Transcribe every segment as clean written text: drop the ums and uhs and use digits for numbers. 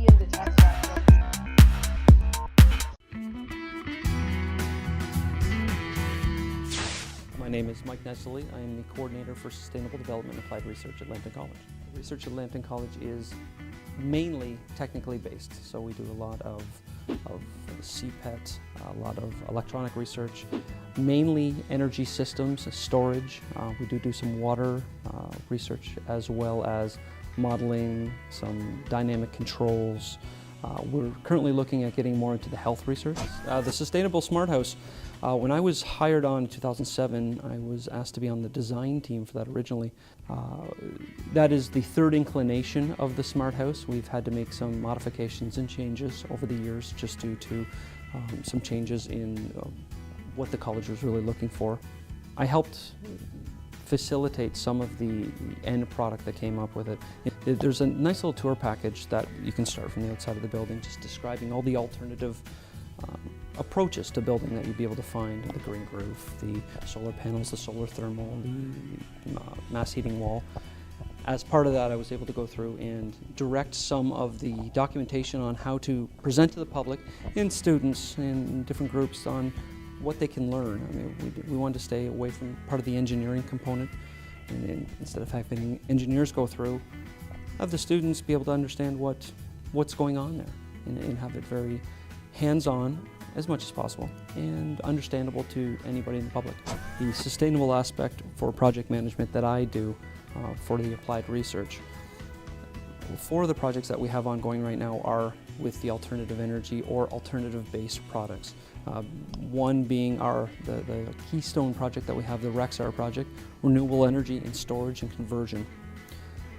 in the test lab. My name is Mike Nesdoly. I am the coordinator for Sustainable Development and Applied Research at Lambton College. Research at Lambton College is mainly technically based, so we do a lot of CPET, a lot of electronic research, mainly energy systems, storage. We do some water research, as well as modeling, some dynamic controls. We're currently looking at getting more into the health research. The Sustainable Smart House, when I was hired on in 2007, I was asked to be on the design team for that originally. That is the third inclination of the Smart House. We've had to make some modifications and changes over the years just due to some changes in what the college was really looking for. I helped facilitate some of the end product that came up with it. There's a nice little tour package that you can start from the outside of the building, just describing all the alternative approaches to building that you'd be able to find: the green roof, the solar panels, the solar thermal, the mass heating wall. As part of that, I was able to go through and direct some of the documentation on how to present to the public and students and different groups on what they can learn. I mean, we wanted to stay away from part of the engineering component, and instead of having engineers go through, have the students be able to understand what's going on there and have it very hands-on as much as possible and understandable to anybody in the public. The sustainable aspect for project management that I do for the applied research, 4 of the projects that we have ongoing right now are with the alternative energy or alternative-based products. One being the keystone project that we have, the Rexar project, renewable energy and storage and conversion.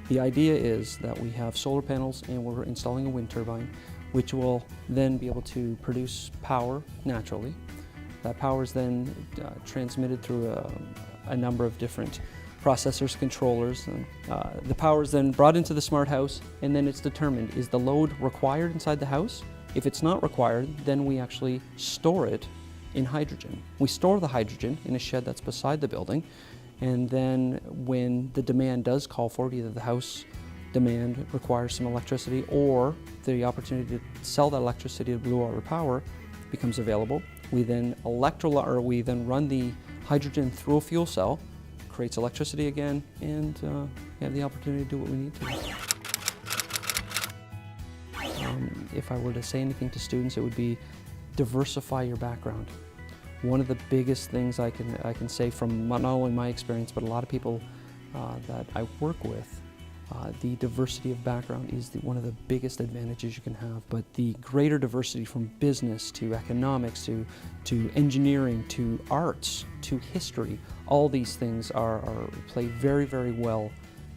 The idea is that we have solar panels and we're installing a wind turbine, which will then be able to produce power naturally. That power is then transmitted through a number of different processors, controllers. And, the power is then brought into the smart house, and then it's determined, is the load required inside the house? If it's not required, then we actually store it in hydrogen. We store the hydrogen in a shed that's beside the building, and then when the demand does call for it, either the house demand requires some electricity or the opportunity to sell that electricity to Blue Water Power becomes available, we then run the hydrogen through a fuel cell, creates electricity again, and we have the opportunity to do what we need to. If I were to say anything to students, it would be diversify your background. One of the biggest things I can say from not only my experience, but a lot of people that I work with, the diversity of background is one of the biggest advantages you can have. But the greater diversity from business to economics to engineering to arts to history, all these things play very, very well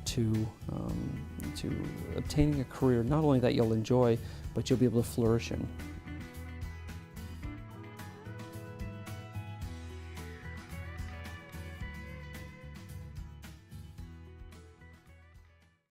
to obtaining a career not only that you'll enjoy, but you'll be able to flourish in.